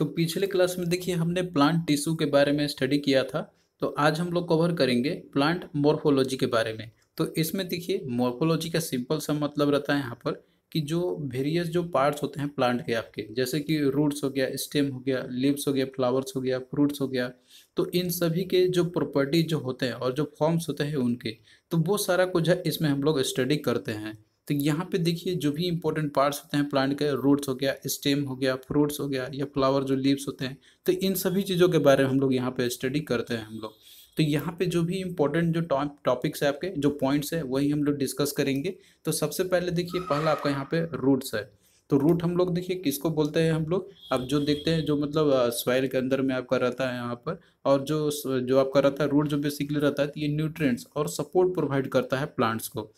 तो पिछले क्लास में देखिए हमने प्लांट टिश्यू के बारे में स्टडी किया था। तो आज हम लोग कवर करेंगे प्लांट मॉर्फोलॉजी के बारे में। तो इसमें देखिए मॉर्फोलॉजी का सिंपल सा मतलब रहता है यहाँ पर कि जो वेरियस जो पार्ट्स होते हैं प्लांट के आपके, जैसे कि रूट्स हो गया, स्टेम हो गया, लीव्स हो गया, फ्लावर्स हो गया, फ्रूट्स हो गया। तो इन सभी के जो प्रॉपर्टी जो होते हैं और जो फॉर्म्स होते हैं उनके, तो वो सारा कुछ है इसमें हम लोग स्टडी करते हैं। तो यहाँ पे देखिए जो भी इंपॉर्टेंट पार्ट्स होते हैं प्लांट के, रूट्स हो गया, स्टेम हो गया, फ्रूट्स हो गया या फ्लावर जो लीव्स होते हैं, तो इन सभी चीज़ों के बारे में हम लोग यहाँ पे स्टडी करते हैं हम लोग। तो यहाँ पे जो भी इंपॉर्टेंट जो टॉपिक्स है आपके, जो पॉइंट्स है, वही हम लोग डिस्कस करेंगे। तो सबसे पहले देखिए पहला आपका यहाँ पे रूट्स है। तो रूट हम लोग देखिए किसको बोलते हैं हम लोग, अब जो देखते हैं जो मतलब सॉइल के अंदर में आपका रहता है यहाँ पर, और जो आपका रहता है रूट जो बेसिकली रहता है, तो ये न्यूट्रिएंट्स और सपोर्ट प्रोवाइड करता है प्लांट्स को।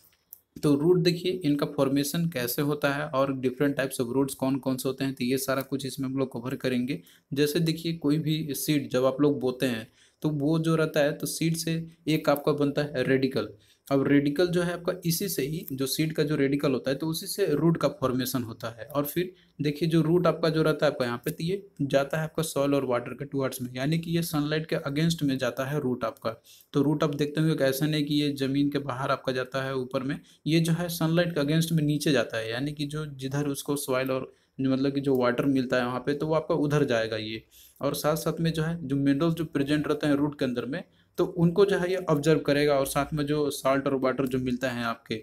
तो रूट देखिए इनका फॉर्मेशन कैसे होता है और डिफरेंट टाइप्स ऑफ रूट्स कौन कौन से होते हैं, तो ये सारा कुछ इसमें हम लोग कवर करेंगे। जैसे देखिए कोई भी सीड जब आप लोग बोते हैं, तो वो जो रहता है, तो सीड से एक आपका बनता है रेडिकल। अब रेडिकल जो है आपका, इसी से ही जो सीड का जो रेडिकल होता है, तो उसी से रूट का फॉर्मेशन होता है। और फिर देखिए जो रूट आपका जो रहता है आपका यहाँ पे, तो ये जाता है आपका सॉइल और वाटर के टुवर्ड्स में, यानी कि ये सनलाइट के अगेंस्ट में जाता है रूट आपका। तो रूट आप देखते होंगे कि ऐसा नहीं कि ये जमीन के बाहर आपका जाता है ऊपर में, ये जो है सनलाइट के अगेंस्ट में नीचे जाता है, यानी कि जो जिधर उसको सॉइल और मतलब कि जो वाटर मिलता है वहाँ पे, तो वो आपका उधर जाएगा ये। और साथ साथ में जो है जो मिनरल्स जो प्रेजेंट रहते हैं रूट के अंदर में, तो उनको जो है ये ऑब्जर्व करेगा, और साथ में जो साल्ट और वाटर जो मिलता है आपके।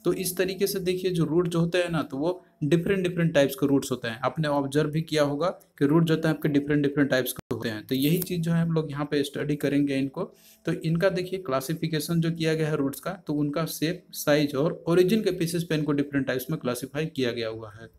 तो इस तरीके से देखिए जो रूट जो होते हैं ना, तो वो डिफरेंट डिफरेंट टाइप्स के रूट्स होते हैं। आपने ऑब्जर्व भी किया होगा कि रूट जो होते हैं आपके डिफरेंट डिफरेंट टाइप्स के होते हैं। तो यही चीज़ जो है हम लोग यहाँ पे स्टडी करेंगे इनको। तो इनका देखिए क्लासिफिकेशन जो किया गया है रूट्स का, तो उनका शेप, साइज और ओरिजिन के बेसिस पे इनको डिफरेंट टाइप्स में क्लासिफाई किया गया हुआ है।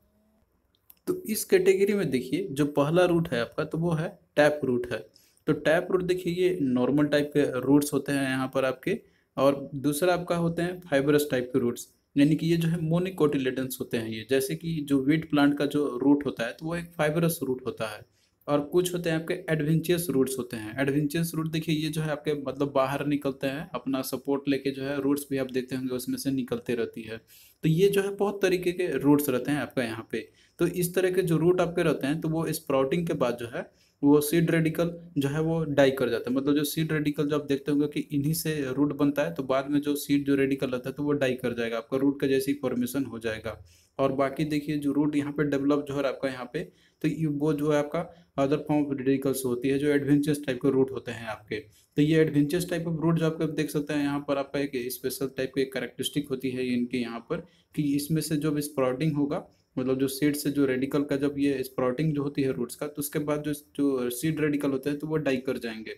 तो इस कैटेगरी में देखिए जो पहला रूट है आपका, तो वो है टैप रूट है। तो टैप रूट देखिए ये नॉर्मल टाइप के रूट्स होते हैं यहाँ पर आपके, और दूसरा आपका होते हैं फाइबरस टाइप के रूट्स, यानी कि ये जो है मोनिकोटिलेडन्स होते हैं ये। जैसे कि जो वीट प्लांट का जो रूट होता है, तो वो एक फाइबरस रूट होता है। और कुछ होते हैं आपके एडवेंचरस रूट्स होते हैं। एडवेंचरस रूट देखिए ये जो है आपके मतलब बाहर निकलते हैं, अपना सपोर्ट लेके जो है, रूट्स भी आप देखते होंगे उसमें से निकलते रहती है। तो ये जो है बहुत तरीके के रूट्स रहते हैं आपका यहाँ पे। तो इस तरह के जो रूट आपके रहते हैं, तो वो स्प्राउटिंग के बाद जो है, वो सीड रेडिकल जो है वो डाई कर जाता है। मतलब जो सीड रेडिकल जो आप देखते होंगे कि इन्हीं से रूट बनता है, तो बाद में जो सीड जो रेडिकल रहता है, तो वो डाई कर जाएगा, आपका रूट का जैसी फॉर्मेशन हो जाएगा। और बाकी देखिए जो रूट यहाँ पे डेवलप जो है आपका यहाँ पे, तो वो जो है आपका अदर फॉर्म ऑफ रेडिकल्स होती है, जो एडवेंचरस टाइप के रूट होते हैं आपके। तो ये एडवेंचरस टाइप ऑफ रूट जो आपको देख सकते हैं यहाँ पर, आपका एक स्पेशल टाइप की कैरेक्टरिस्टिक होती है इनके यहाँ पर, कि इसमें से जब स्प्राउटिंग होगा, मतलब जो सीड से जो रेडिकल का जब ये स्प्राउटिंग जो होती है रूट्स का, तो उसके बाद जो जो सीड रेडिकल होते हैं, तो वो डाई कर जाएंगे।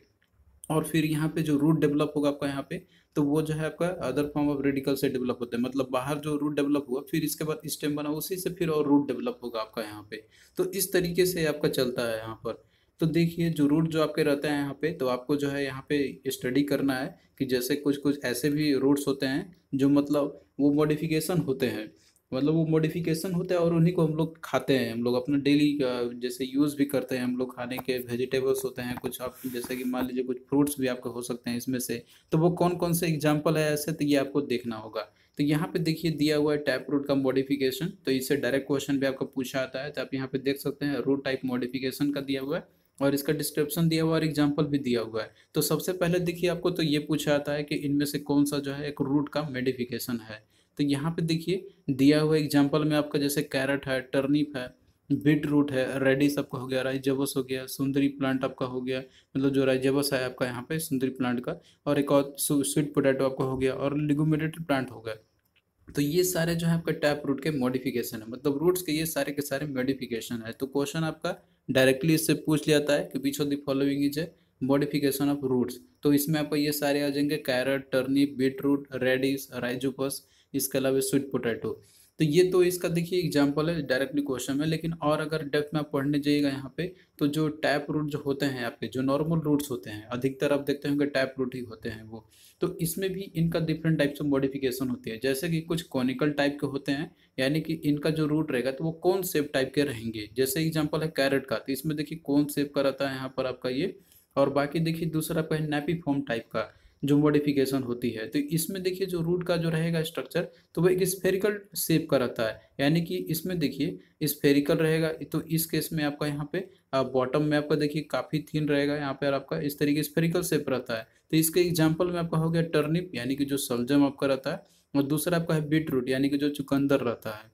और फिर यहाँ पे जो रूट डेवलप होगा आपका यहाँ पे, तो वो जो है आपका अदर फॉर्म ऑफ रेडिकल से डेवलप होता है। मतलब बाहर जो रूट डेवलप हुआ, फिर इसके बाद स्टेम बना, उसी से फिर और रूट डेवलप होगा आपका यहाँ पे। तो इस तरीके से आपका चलता है यहाँ पर। तो देखिए जो रूट जो आपके रहते हैं यहाँ पे, तो आपको जो है यहाँ पे स्टडी करना है कि जैसे कुछ कुछ ऐसे भी रूट्स होते हैं जो मतलब वो मॉडिफिकेशन होते हैं। मतलब वो मॉडिफिकेशन होता है और उन्हीं को हम लोग खाते हैं, हम लोग अपना डेली जैसे यूज़ भी करते हैं हम लोग खाने के। वेजिटेबल्स होते हैं कुछ, आप जैसे कि मान लीजिए कुछ फ्रूट्स भी आपके हो सकते हैं इसमें से। तो वो कौन कौन से एग्जाम्पल है ऐसे, तो ये आपको देखना होगा। तो यहाँ पे देखिए दिया हुआ है टैप रूट का मॉडिफिकेशन, तो इससे डायरेक्ट क्वेश्चन भी आपका पूछा आता है। तो आप यहाँ पे देख सकते हैं रूट टाइप मॉडिफिकेशन का दिया हुआ है, और इसका डिस्क्रिप्शन दिया हुआ है और एग्जाम्पल भी दिया हुआ है। तो सबसे पहले देखिए आपको तो ये पूछा आता है कि इनमें से कौन सा जो है एक रूट का मॉडिफिकेशन है। तो यहाँ पे देखिए दिया हुआ एग्जाम्पल में आपका जैसे कैरेट है, टर्निप है, बीट रूट है, रेडिस आपका हो गया, राइजोबस हो गया, सुंदरी प्लांट आपका हो गया, मतलब जो राइजोबस है आपका यहाँ पे सुंदरी प्लांट का, और एक और स्वीट पोटैटो आपका हो गया, और लिगुमेटेड प्लांट हो गया। तो ये सारे जो है आपका टैप रूट के मॉडिफिकेशन है, मतलब रूट्स के ये सारे के सारे मॉडिफिकेशन है। तो क्वेश्चन आपका डायरेक्टली इससे पूछ लिया जाता है कि which of the following is a modification of roots. तो इसमें आपको ये सारे आ जाएंगे, carrot, turnip, beet root, radish, Rhizopus, इसके अलावा स्वीट पोटैटो। तो ये तो इसका देखिए एग्जाम्पल है, डायरेक्टली क्वेश्चन है। लेकिन और अगर डेप्थ में आप पढ़ने जाइएगा यहाँ पे, तो जो टैप रूट जो होते हैं आपके, जो नॉर्मल रूट्स होते हैं, अधिकतर आप देखते होंगे टैप रूट ही होते हैं वो। तो इसमें भी इनका डिफरेंट टाइप्स ऑफ मॉडिफिकेशन होती है। जैसे कि कुछ कॉनिकल टाइप के होते हैं, यानी कि इनका जो रूट रहेगा तो वो कौन शेप टाइप के रहेंगे। जैसे एग्जांपल है कैरेट का, तो इसमें देखिए कौन शेप का रहता है यहाँ पर आपका ये। और बाकी देखिए दूसरा आपका है नैपी फॉर्म टाइप का। जो मॉडिफिकेशन होती है। तो इसमें देखिए जो रूट का जो रहेगा स्ट्रक्चर, तो वो एक स्फेरिकल शेप का रहता है, यानी कि इसमें देखिए स्फेरिकल रहेगा। तो इस केस में आपका यहाँ पे बॉटम में आपका देखिए काफ़ी थिन रहेगा, यहाँ पर आपका इस तरीके स्फेरिकल शेप रहता है। तो इसके एग्जाम्पल में आपका हो गया टर्निप, यानी कि जो सलजम आपका रहता है, और दूसरा आपका है बीट रूट, यानी कि जो चुकंदर रहता है।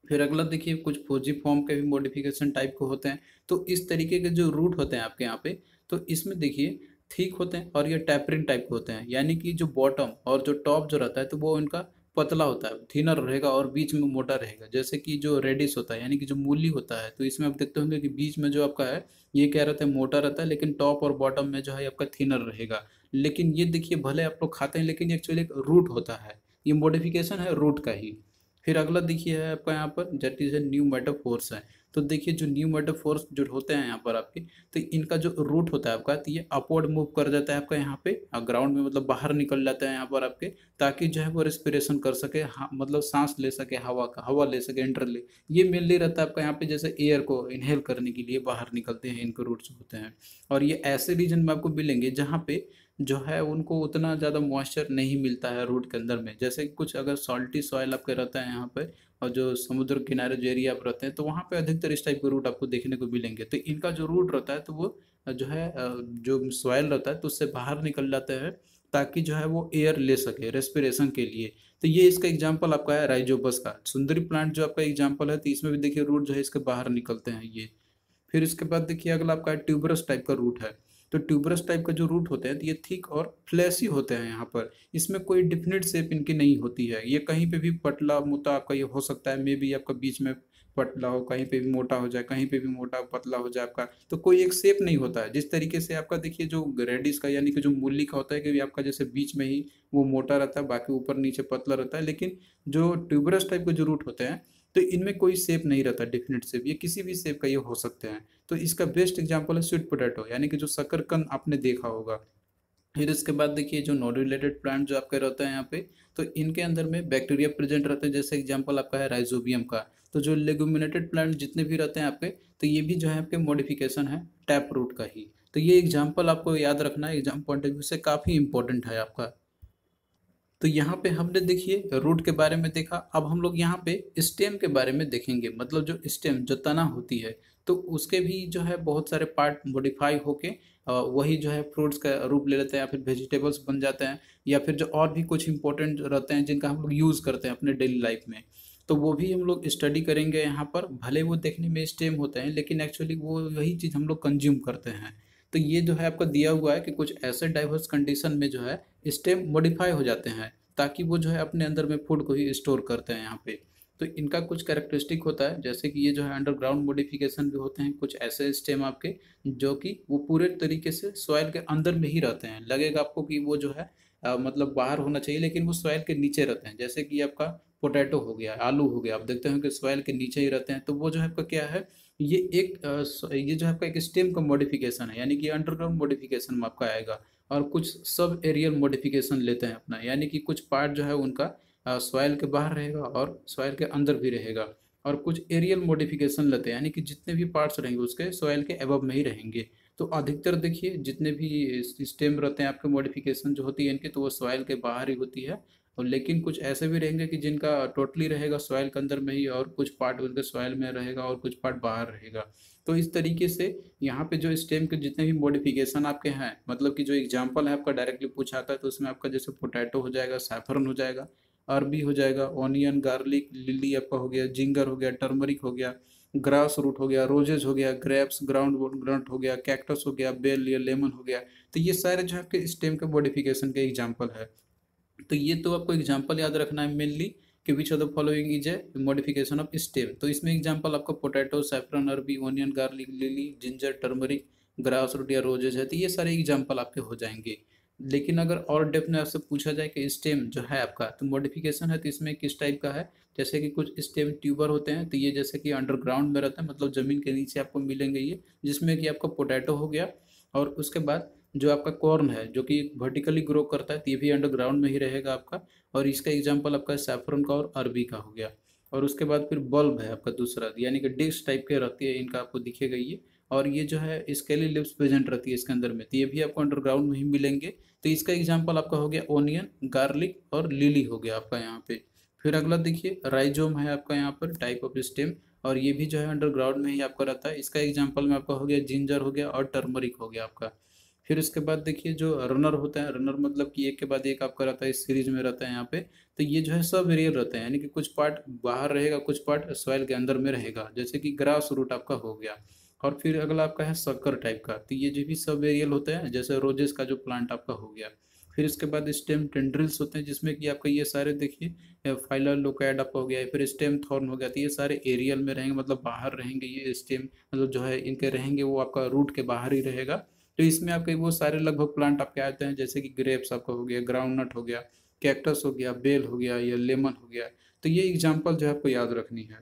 फिर अगला देखिए कुछ फौजी फॉर्म के भी मॉडिफिकेशन टाइप के होते हैं। तो इस तरीके के जो रूट होते हैं आपके यहाँ पे, तो इसमें देखिए थिक होते हैं और ये टैपरिन टाइप के होते हैं, यानी कि जो बॉटम और जो टॉप जो रहता है तो वो इनका पतला होता है, थिनर रहेगा और बीच में मोटा रहेगा। जैसे कि जो रेडिश होता है, यानी कि जो मूली होता है, तो इसमें आप देखते होंगे कि बीच में जो आपका है ये क्या रहता है, मोटा रहता है, लेकिन टॉप और बॉटम में जो है आपका थिनर रहेगा। लेकिन ये देखिए भले आप लोग खाते हैं, लेकिन एक्चुअली एक रूट होता है, ये मॉडिफिकेशन है रूट का ही। फिर अगला देखिए है आपका यहाँ पर that is a new metaphors है। तो देखिए जो न्यू मेटाफोर्स जो होते हैं यहाँ पर आपके, तो इनका जो रूट होता है आपका, तो ये अपवर्ड मूव कर जाता है आपका यहाँ पे ग्राउंड में, मतलब बाहर निकल जाता है यहाँ पर आपके, ताकि जो है वो रेस्पिरेशन कर सके, मतलब सांस ले सके, हवा ले सके, इंटर ले। ये मेनली रहता है आपका यहाँ पे, जैसे एयर को इनहेल करने के लिए बाहर निकलते हैं इनके रूट्स होते हैं। और ये ऐसे रीजन में आपको मिलेंगे जहाँ पे जो है उनको उतना ज़्यादा मॉइस्चर नहीं मिलता है रूट के अंदर में। जैसे कि कुछ अगर सॉल्टी सॉइल आपके रहता है यहाँ पे, और जो समुद्र किनारे जो एरिया आप रहते हैं, तो वहाँ पे अधिकतर इस टाइप के रूट आपको देखने को मिलेंगे। तो इनका जो रूट रहता है तो वो जो है जो सॉइल रहता है तो उससे बाहर निकल जाता है, ताकि जो है वो एयर ले सके रेस्पिरेशन के लिए। तो ये इसका एग्जाम्पल आपका है राइजोबस का सुंदरी प्लांट जो आपका एग्जाम्पल है, तो इसमें भी देखिए रूट जो है इसके बाहर निकलते हैं ये। फिर इसके बाद देखिए अगला आपका ट्यूबरस टाइप का रूट है। तो ट्यूबरस टाइप का जो रूट होते हैं तो ये थिक और फ्लैशी होते हैं यहाँ पर। इसमें कोई डिफिनिट शेप इनकी नहीं होती है, ये कहीं पे भी पतला मोटा आपका ये हो सकता है, मे बी आपका बीच में पतला हो, कहीं पे भी मोटा हो जाए, कहीं पे भी मोटा पतला हो जाए आपका। तो कोई एक शेप नहीं होता है। जिस तरीके से आपका देखिए जो रेडिश का यानी कि जो मूली का होता है कि आपका जैसे बीच में ही वो मोटा रहता है, बाकी ऊपर नीचे पतला रहता है। लेकिन जो ट्यूबरस टाइप के जो रूट होते हैं तो इनमें कोई शेप नहीं रहता डिफिनिट शेप, ये किसी भी शेप का ये हो सकते हैं। तो इसका बेस्ट एग्जांपल है स्वीट पोटैटो, यानी कि जो शकरकंद आपने देखा होगा। फिर इसके बाद देखिए जो नॉन रिलेटेड प्लांट जो आपके रहते हैं यहाँ पे, तो इनके अंदर में बैक्टीरिया प्रेजेंट रहते हैं। जैसे एग्जांपल आपका है राइजोबियम का। तो जो लेगुमिनेटेड प्लांट जितने भी रहते हैं आपके, तो ये भी जो है आपके मॉडिफिकेशन है टैप रूट का ही। तो ये एग्जाम्पल आपको याद रखना है, एग्जाम पॉइंट ऑफ व्यू से काफ़ी इंपॉर्टेंट है आपका। तो यहाँ पे हमने देखिए रूट के बारे में देखा। अब हम लोग यहाँ पे स्टेम के बारे में देखेंगे, मतलब जो स्टेम जो तना होती है, तो उसके भी जो है बहुत सारे पार्ट मॉडिफाई होके वही जो है फ्रूट्स का रूप ले लेते हैं, या फिर वेजिटेबल्स बन जाते हैं, या फिर जो और भी कुछ इंपॉर्टेंट रहते हैं जिनका हम लोग यूज़ करते हैं अपने डेली लाइफ में। तो वो भी हम लोग स्टडी करेंगे यहाँ पर। भले वो देखने में स्टेम होते हैं, लेकिन एक्चुअली वो वही चीज़ हम लोग कंज्यूम करते हैं। तो ये जो है आपका दिया हुआ है कि कुछ ऐसे डाइवर्स कंडीशन में जो है स्टेम मॉडिफाई हो जाते हैं, ताकि वो जो है अपने अंदर में फूड को ही स्टोर करते हैं यहाँ पे। तो इनका कुछ कैरेक्टरिस्टिक होता है, जैसे कि ये जो है अंडरग्राउंड मॉडिफिकेशन भी होते हैं कुछ ऐसे स्टेम आपके, जो कि वो पूरे तरीके से सॉइल के अंदर में ही रहते हैं। लगेगा आपको कि वो जो है मतलब बाहर होना चाहिए, लेकिन वो सॉइल के नीचे रहते हैं। जैसे कि आपका पोटैटो हो गया, आलू हो गया, आप देखते हैं कि सॉइल के नीचे ही रहते हैं। तो वो जो है आपका क्या है, ये ये जो है आपका एक स्टेम का मॉडिफिकेशन है, यानी कि अंडरग्राउंड मॉडिफिकेशन में आपका आएगा। और कुछ सब एरियल मॉडिफिकेशन लेते हैं अपना, यानी कि कुछ पार्ट जो है उनका सॉइल के बाहर रहेगा और सॉइल के अंदर भी रहेगा। और कुछ एरियल मॉडिफिकेशन लेते हैं, यानी कि जितने भी पार्ट्स रहेंगे उसके सॉइल के एबव में ही रहेंगे। तो अधिकतर देखिए जितने भी स्टेम रहते हैं आपके मॉडिफिकेशन जो होती है इनकी, तो वो सॉइल के बाहर ही होती है। और लेकिन कुछ ऐसे भी रहेंगे कि जिनका टोटली रहेगा सॉइल के अंदर में ही, और कुछ पार्ट उनके सॉइल में रहेगा और कुछ पार्ट बाहर रहेगा। तो इस तरीके से यहाँ पे जो स्टेम के जितने भी मॉडिफिकेशन आपके हैं, मतलब कि जो एग्जांपल है आपका डायरेक्टली पूछा आता है, तो उसमें आपका जैसे पोटैटो हो जाएगा, सैफरन हो जाएगा, अरबी हो जाएगा, ऑनियन, गार्लिक, लिली आपका हो गया, जिंगर हो गया, टर्मरिक हो गया, ग्रास रूट हो गया, रोजेज हो गया, ग्रेप्स, ग्राउंड ग्राउंड हो गया, कैक्टस हो गया, बेल या लेमन हो गया। तो ये सारे जो है आपके स्टेम के मॉडिफिकेशन के एग्जाम्पल है। तो ये तो आपको एग्जाम्पल याद रखना है मेनली, कि which of the following is a modification of stem. तो इसमें एग्जाम्पल आपका पोटैटो, सैफरन, अरबी, onion, garlic, lily, ginger, turmeric, grass root या रोजेज है। तो ये सारे एग्जाम्पल आपके हो जाएंगे। लेकिन अगर और डेप्थ में आपसे पूछा जाए कि स्टेम जो है आपका तो मॉडिफिकेशन है, तो इसमें किस टाइप का है, जैसे कि कुछ स्टेम ट्यूबर होते हैं, तो ये जैसे कि अंडरग्राउंड में रहता है, मतलब ज़मीन के नीचे आपको मिलेंगे ये, जिसमें कि आपका पोटैटो हो गया। और उसके बाद जो आपका कॉर्न है जो कि वर्टिकली ग्रो करता है, तो ये भी अंडरग्राउंड में ही रहेगा आपका। और इसका एग्जाम्पल आपका सैफरन का और अरबी का हो गया। और उसके बाद फिर बल्ब है आपका दूसरा, यानी कि डिस्क टाइप के रहती है इनका, आपको दिखेगा ये। और ये जो है स्केली लिप्स प्रेजेंट रहती है इसके अंदर में, तो ये भी आपको अंडरग्राउंड में ही मिलेंगे। तो इसका एग्जाम्पल आपका हो गया ओनियन, गार्लिक और लिली हो गया आपका यहाँ पे। फिर अगला देखिए राइजोम है आपका यहाँ पर, टाइप ऑफ स्टेम, और ये भी जो है अंडरग्राउंड में ही आपका रहता है। इसका एग्जाम्पल में आपका हो गया जिंजर हो गया और टर्मरिक हो गया आपका। फिर उसके बाद देखिए जो रनर होता है, रनर मतलब कि एक के बाद एक आपका रहता है, इस सीरीज में रहता है यहाँ पे। तो ये जो है सब वेरिएबल रहते हैं, यानी कि कुछ पार्ट बाहर रहेगा, कुछ पार्ट सॉइल के अंदर में रहेगा, जैसे कि ग्रास रूट आपका हो गया। और फिर अगला आपका है शक्कर टाइप का, तो ये जो भी सब वेरिएबल होते हैं, जैसे रोजेस का जो प्लांट आपका हो गया। फिर इसके बाद स्टेम टेंड्रिल्स होते हैं, जिसमें कि आपका ये सारे देखिए फाइलर लोकैड आपका हो गया, फिर स्टेम थॉर्न हो गया। तो ये सारे एरियल में रहेंगे, मतलब बाहर रहेंगे, ये स्टेम मतलब जो है इनके रहेंगे वो आपका रूट के बाहर ही रहेगा। तो इसमें आपके वो सारे लगभग प्लांट आपके आते हैं, जैसे कि ग्रेप्स आपका हो गया, ग्राउंडनट हो गया, कैक्टस हो गया, बेल हो गया, या लेमन हो गया। तो ये एग्जाम्पल जो है आपको याद रखनी है।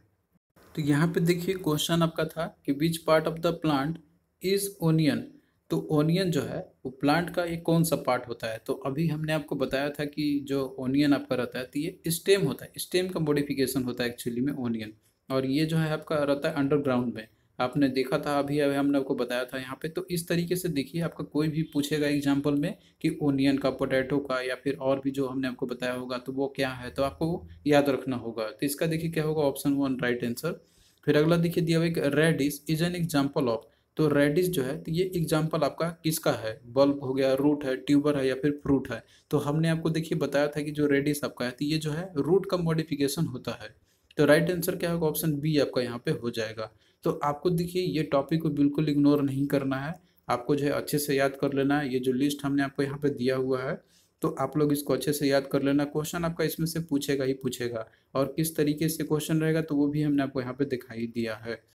तो यहाँ पे देखिए क्वेश्चन आपका था कि which part of the plant is onion. तो ओनियन जो है वो प्लांट का एक कौन सा पार्ट होता है। तो अभी हमने आपको बताया था कि जो ओनियन आपका रहता है, तो ये स्टेम होता है, स्टेम का मॉडिफिकेशन होता है एक्चुअली में ओनियन। और ये जो है आपका रहता है अंडरग्राउंड में, आपने देखा था अभी अभी हमने आपको बताया था यहाँ पे। तो इस तरीके से देखिए आपका कोई भी पूछेगा एग्जाम्पल में कि ओनियन का, पोटैटो का, या फिर और भी जो हमने आपको बताया होगा तो वो क्या है, तो आपको वो याद रखना होगा। तो इसका देखिए क्या होगा, ऑप्शन 1 राइट आंसर। फिर अगला देखिए दिया हुआ है radish is an example of. तो रेडिश जो है, तो ये एग्जाम्पल आपका किसका है, बल्ब हो गया, रूट है, ट्यूबर है, या फिर फ्रूट है। तो हमने आपको देखिए बताया था कि जो रेडिश आपका है, तो ये जो है रूट का मॉडिफिकेशन होता है। तो राइट आंसर क्या होगा, ऑप्शन बी आपका यहाँ पे हो जाएगा। तो आपको देखिए ये टॉपिक को बिल्कुल इग्नोर नहीं करना है, आपको जो है अच्छे से याद कर लेना है। ये जो लिस्ट हमने आपको यहाँ पे दिया हुआ है, तो आप लोग इसको अच्छे से याद कर लेना। क्वेश्चन आपका इसमें से पूछेगा ही पूछेगा, और किस तरीके से क्वेश्चन रहेगा तो वो भी हमने आपको यहाँ पे दिखाई दिया है।